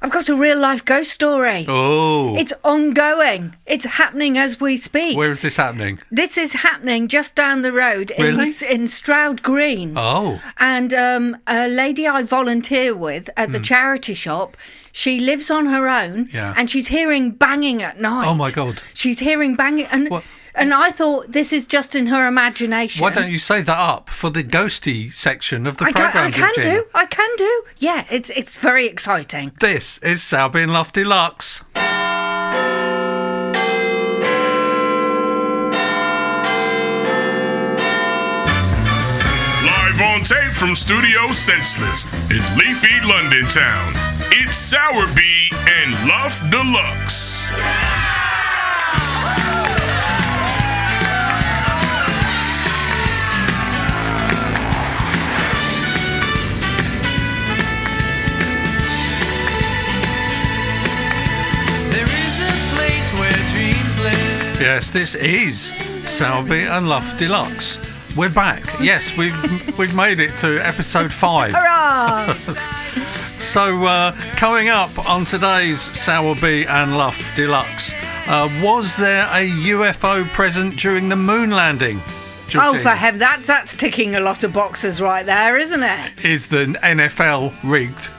I've got a real-life ghost story. Oh. It's ongoing. It's happening as we speak. Where is this happening? This is happening just down the road in Stroud Green. Oh. And a lady I volunteer with at the charity shop, she lives on her own, and she's hearing banging at night. Oh, my God. She's hearing banging. And I thought, this is just in her imagination. Why don't you say that up for the ghosty section of the programme, Georgina? I can do. Yeah, it's very exciting. This is Sowerby and Luff Deluxe. Live on tape from Studio Senseless in leafy London town, it's Sowerby and Luff Deluxe. Yes, this is Sowerby and Luff Deluxe. We're back. Yes, we've made it to episode 5. Hurrah! So, coming up on today's Sowerby and Luff Deluxe, was there a UFO present during the moon landing? Georgina? Oh, for heaven, that's ticking a lot of boxes right there, isn't it? Is the NFL rigged?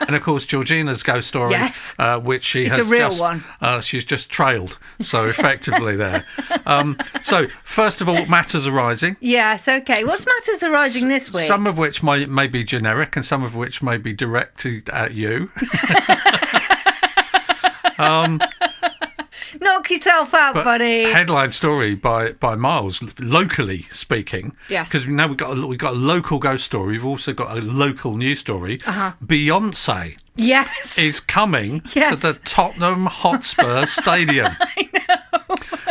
And of course, Georgina's ghost story, yes, which she it's has a real one. She's just trailed, so effectively there. So first of all, matters arising. Yes, okay. What's matters arising this week? Some of which may be generic, and some of which may be directed at you. Knock yourself out, buddy. Headline story by Miles, locally speaking. Yes. Because now we've got a local ghost story. We've also got a local news story. Beyonce. Yes. Is coming to the Tottenham Hotspur Stadium. I know.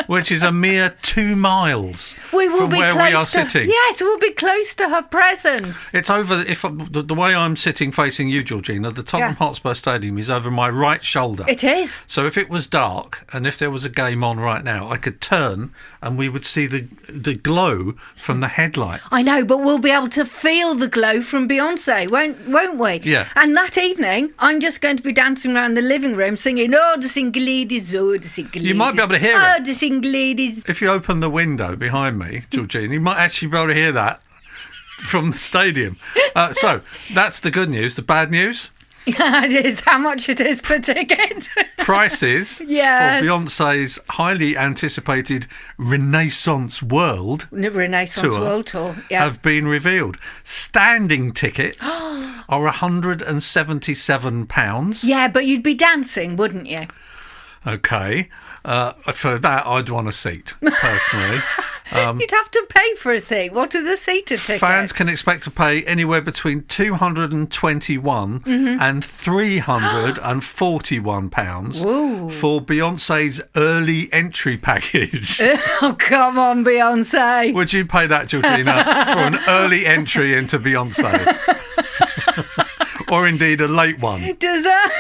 Which is a mere 2 miles from where we are sitting. Yes, we'll be close to her presence. It's over. If the way I'm sitting facing you, Georgina, the Tottenham Hotspur Stadium is over my right shoulder. It is. So if it was dark and if there was a game on right now, I could turn and we would see the glow from the headlights. I know, but we'll be able to feel the glow from Beyonce, won't we? Yeah. And that evening, I'm just going to be dancing around the living room singing, "Oh, the single ladies, oh, the single ladies." You might be able to hear it. Oh, the single ladies. If you open the window behind me, Georgina, you might actually be able to hear that from the stadium. So that's the good news. The bad news? It is how much it is per ticket. Prices for Beyonce's highly anticipated Renaissance World Tour have been revealed. Standing tickets are £177. Yeah, but you'd be dancing, wouldn't you? Okay. For that, I'd want a seat, personally. You'd have to pay for a seat. What are the seater tickets? Fans can expect to pay anywhere between £221 and £341 for Beyonce's early entry package. Oh, come on, Beyonce. Would you pay that, Georgina, for an early entry into Beyonce? Or indeed a late one? Does that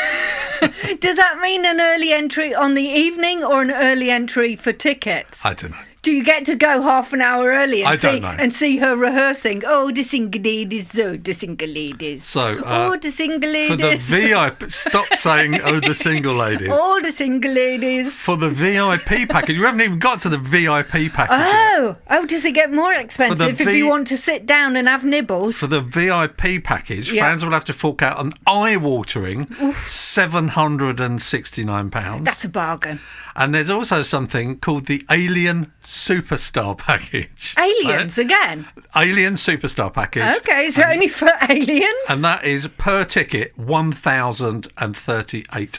mean an early entry on the evening or an early entry for tickets? I don't know. Do you get to go half an hour early and see her rehearsing? Oh, the single ladies, oh, the single ladies. So, oh, the single ladies. For the VIP, stop saying, oh, the single ladies. Oh, the single ladies. For the VIP package. You haven't even got to the VIP package yet. Oh, does it get more expensive if you want to sit down and have nibbles? For the VIP package, fans will have to fork out an eye-watering £769. That's a bargain. And there's also something called the Alien Superstar Package. Aliens again? Alien Superstar Package. Okay, it's only for aliens? And that is per ticket £1,038.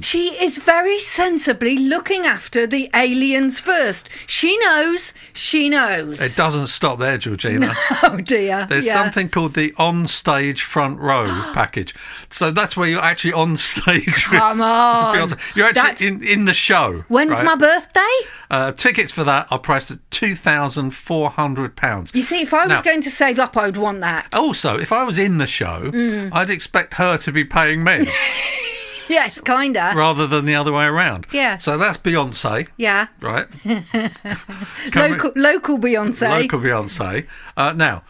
She is very sensibly looking after the aliens first. She knows. It doesn't stop there, Georgina. Oh, dear. There's something called the on-stage front row package. So that's where you're actually on stage. Come on. Beyonce. You're actually in the show. When's my birthday? Tickets for that are priced at £2,400. You see, if I was going to save up, I would want that. Also, if I was in the show, I'd expect her to be paying me. Yes, kinda. Rather than the other way around. Yeah. So that's Beyonce. Yeah. Right. Local Beyonce. Local Beyonce. Now,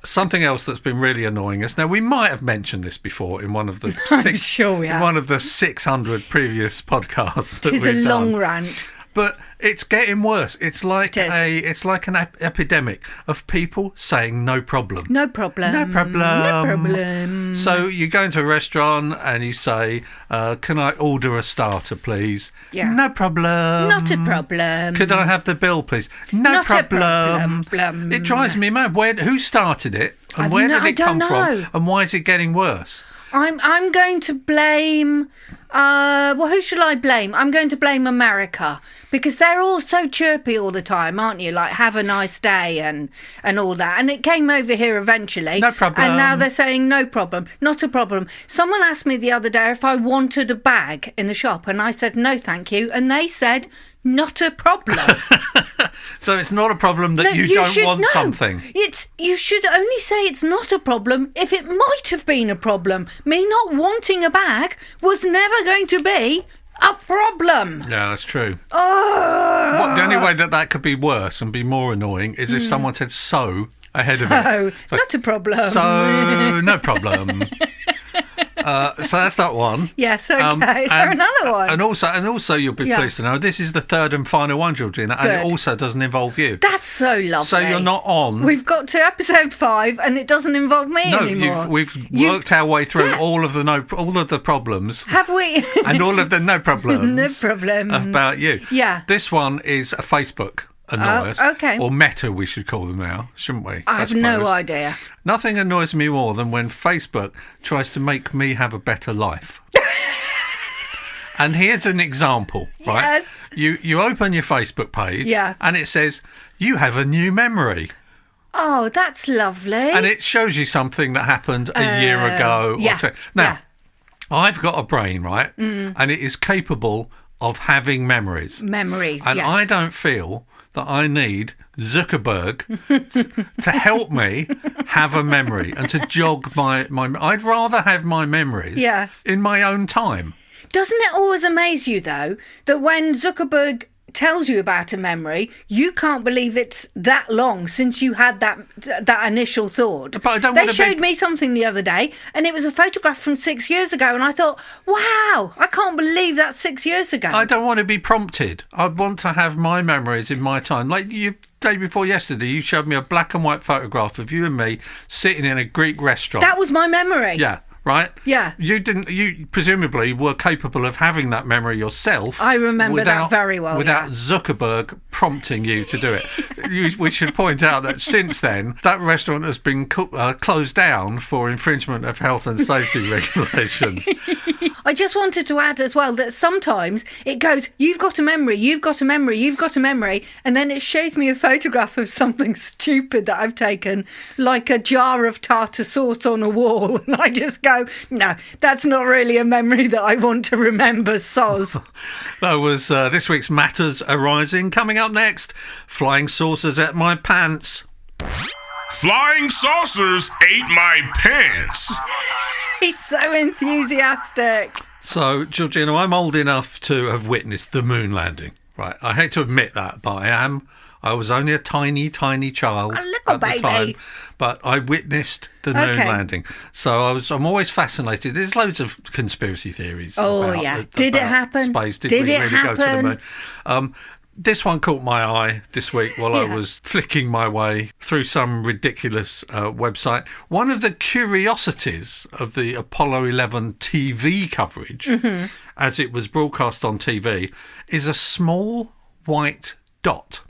something else that's been really annoying us. Now, we might have mentioned this before in one of the sure we have. in one of the 600 previous podcasts. That Tis a long rant. But it's getting worse. It's like an epidemic of people saying no problem. No problem. No problem. No problem. So you go into a restaurant and you say, can I order a starter, please? Yeah. No problem. Not a problem. Could I have the bill, please? No Not problem. a problem. It drives me mad. Who started it? And where did it come from? And why is it getting worse? I'm going to blame... who should I blame? I'm going to blame America, because they're all so chirpy all the time, aren't you? Like, have a nice day and all that. And it came over here eventually. No problem. And now they're saying no problem. Not a problem. Someone asked me the other day if I wanted a bag in a shop, and I said no thank you. And they said, not a problem. So it's not a problem that you don't want something. You should only say it's not a problem if it might have been a problem. Me not wanting a bag was never going to be a problem. Yeah, that's true. Oh. The only way that could be worse and be more annoying is if someone said so ahead of it. So, not a problem. So, no problem. So that's that one. Yes, okay. Is there another one? And also, you'll be pleased to know this is the third and final one, Georgina, and it also doesn't involve you. That's so lovely. So you're not on. We've got to episode 5, and it doesn't involve me anymore. We've worked our way through all of the problems. Have we? And all of the no problems. No problems about you. Yeah. This one is a Facebook. Annoy us. Okay. Or Meta, we should call them now, shouldn't we? I have no idea. Nothing annoys me more than when Facebook tries to make me have a better life. And here's an example, right? Yes. You open your Facebook page, and it says, you have a new memory. Oh, that's lovely. And it shows you something that happened a year ago. Now, I've got a brain, right? And it is capable of having memories. And I don't feel that I need Zuckerberg to help me have a memory and to jog my I'd rather have my memories in my own time. Doesn't it always amaze you, though, that when Zuckerberg tells you about a memory, you can't believe it's that long since you had that initial thought. But I don't they showed me something the other day, and it was a photograph from 6 years ago, and I thought, wow, I can't believe that's 6 years ago. I don't want to be prompted. I want to have my memories in my time. Like you, day before yesterday, you showed me a black and white photograph of you and me sitting in a Greek restaurant. That was my memory. Yeah. Right? Yeah. You presumably were capable of having that memory yourself. I remember that very well. Without Zuckerberg prompting you to do it. We should point out that since then, that restaurant has been closed down for infringement of health and safety regulations. I just wanted to add as well that sometimes it goes, you've got a memory, you've got a memory, you've got a memory, and then it shows me a photograph of something stupid that I've taken, like a jar of tartar sauce on a wall, and I just go, no, that's not really a memory that I want to remember, soz. That was this week's Matters Arising. Coming up next, flying saucers at my pants. Flying saucers ate my pants. He's so enthusiastic. So, Georgina, I'm old enough to have witnessed the moon landing. Right, I hate to admit that, but I am. I was only a tiny, tiny child at the time, but I witnessed the moon landing. So I'm always fascinated. There's loads of conspiracy theories. Did it happen? Space. Did we really go to the moon? This one caught my eye this week while I was flicking my way through some ridiculous website. One of the curiosities of the Apollo 11 TV coverage, as it was broadcast on TV, is a small white dot.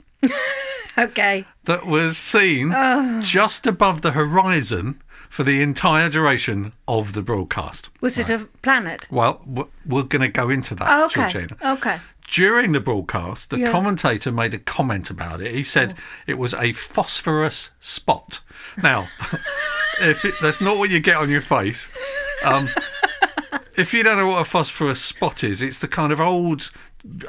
Okay. That was seen just above the horizon for the entire duration of the broadcast. Was it a planet? Well, we're going to go into that, Georgina. Okay. During the broadcast, the commentator made a comment about it. He said it was a phosphorus spot. Now, that's not what you get on your face. If you don't know what a phosphorus spot is, it's the kind of old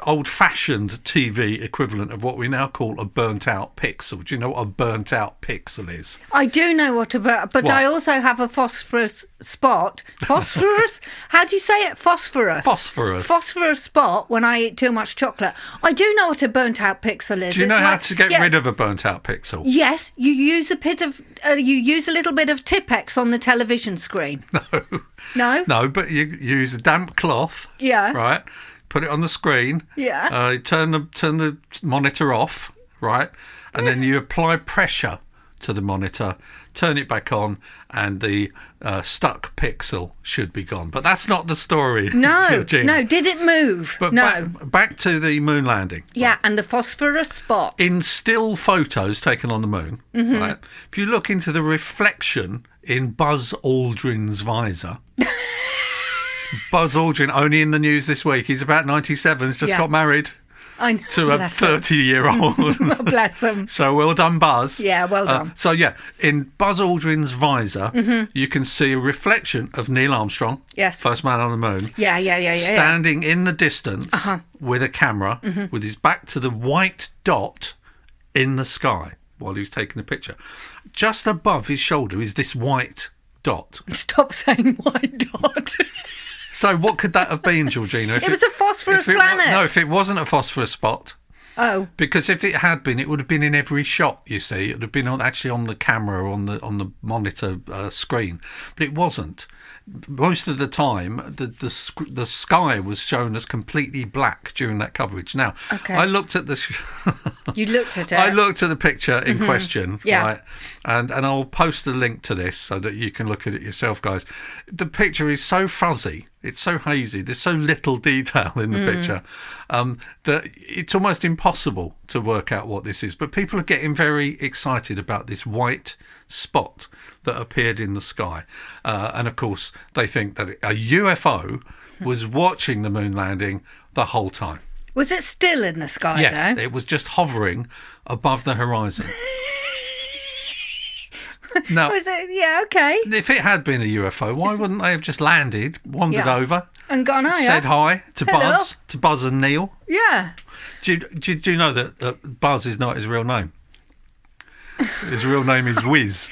old-fashioned TV equivalent of what we now call a burnt-out pixel. Do you know what a burnt-out pixel is? I do know but What? I also have a phosphorus spot. Phosphorus? How do you say it? Phosphorus. Phosphorus spot when I eat too much chocolate. I do know what a burnt-out pixel is. Do you know how to get rid of a burnt-out pixel? Yes, you use a little bit of Tipex on the television screen. No? No, but you use a damp cloth. Yeah. Right? Put it on the screen. Yeah. Turn the monitor off, right? And then you apply pressure to the monitor, turn it back on, and the stuck pixel should be gone. But that's not the story. No, Georgina. no. Did it move? But no. Back to the moon landing. Yeah, and the phosphorus spot. In still photos taken on the moon, right? If you look into the reflection in Buzz Aldrin's visor. Buzz Aldrin, only in the news this week. He's about 97. He's just got married to a 30-year-old. Bless him. So well done, Buzz. Yeah, well done. In Buzz Aldrin's visor, you can see a reflection of Neil Armstrong, first man on the moon. Yeah. Standing in the distance with a camera, with his back to the white dot in the sky while he was taking the picture. Just above his shoulder is this white dot. Stop saying white dot. So what could that have been, Georgina? It was a phosphorus planet. No, if it wasn't a phosphorus spot. Oh. Because if it had been, it would have been in every shot, you see. It would have been actually on the camera or on the monitor screen. But it wasn't. Most of the time, the sky was shown as completely black during that coverage. Now, I looked at this. You looked at it. I looked at the picture in question, right? And I'll post a link to this so that you can look at it yourself, guys. The picture is so fuzzy. It's so hazy. There's so little detail in the picture that it's almost impossible to work out what this is. But people are getting very excited about this white spot that appeared in the sky. And, of course, they think that a UFO was watching the moon landing the whole time. Was it still in the sky, yes, though? it was just hovering above the horizon. Now, was it? Yeah, okay. If it had been a UFO, why wouldn't they have just landed, wandered over, and gone over, said hi to Buzz and Neil? Yeah. Do you know that Buzz is not his real name? His real name is Whiz.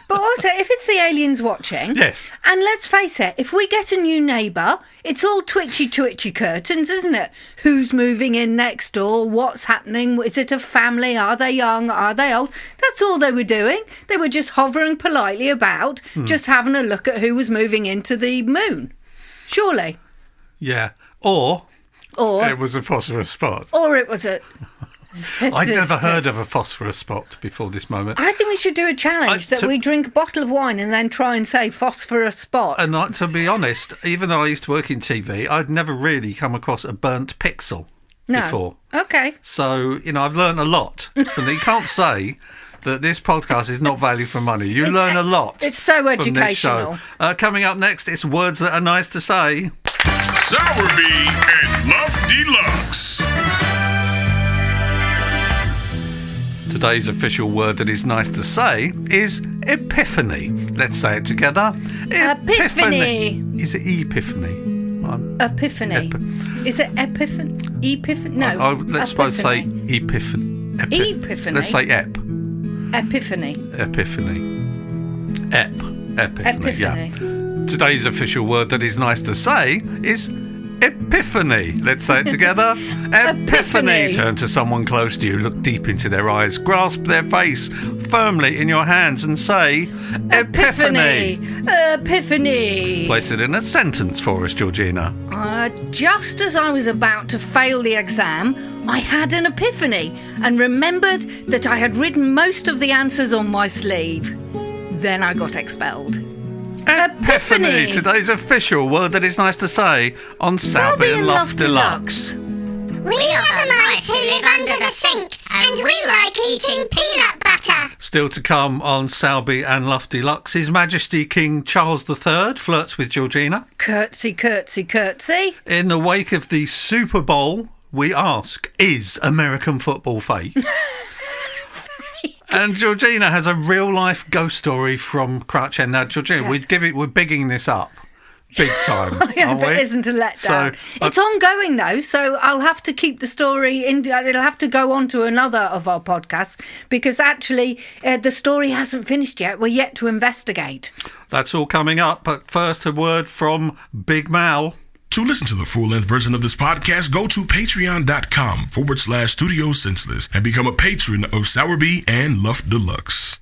But also, if it's the aliens watching, yes, and let's face it, if we get a new neighbour, it's all twitchy curtains, isn't it? Who's moving in next door? What's happening? Is it a family? Are they young? Are they old? That's all they were doing. They were just hovering politely about, just having a look at who was moving into the moon. Surely. Yeah. Or it was a phosphorus spot. Or it was a... I'd never heard of a phosphorus spot before this moment. I think we should do a challenge that we drink a bottle of wine and then try and say phosphorus spot. And to be honest, even though I used to work in TV, I'd never really come across a burnt pixel before. Okay. So, I've learned a lot. So you can't say that this podcast is not value for money. You learn a lot. It's so educational. From this show. Coming up next, it's words that are nice to say. Sowerby and Luff Deluxe. Today's official word that is nice to say is epiphany. Let's say it together. Epiphany. Is it epiphany? Epiphany. Is it epiphany? Epiphany? No. Let's both say epiphany. Epiphany. Let's say ep. Epiphany. Epiphany. Epiphany. Epiphany. Yeah. Today's official word that is nice to say is epiphany. Let's say it together. Epiphany. Turn to someone close to you, look deep into their eyes, grasp their face firmly in your hands and say epiphany. Epiphany. Place it in a sentence for us, Georgina. Just as I was about to fail the exam, I had an epiphany and remembered that I had written most of the answers on my sleeve. Then I got expelled. Epiphany. Today's official word that is nice to say on Sowerby and Luff Deluxe. We are the mice who live under the sink, and we like eating peanut butter. Still to come on Sowerby and Luff Deluxe, His Majesty King Charles III flirts with Georgina. Curtsy, curtsy, curtsy. In the wake of the Super Bowl, we ask, is American football fake? And Georgina has a real-life ghost story from Crouch End. Now, Georgina, we're bigging this up big time. Yeah, but it isn't a letdown. So, it's ongoing though, so I'll have to keep the story in. It'll have to go on to another of our podcasts because actually the story hasn't finished yet. We're yet to investigate. That's all coming up, but first a word from Big Mal. To listen to the full-length version of this podcast, go to patreon.com/Studio Senseless and become a patron of Sowerby and Luff Deluxe.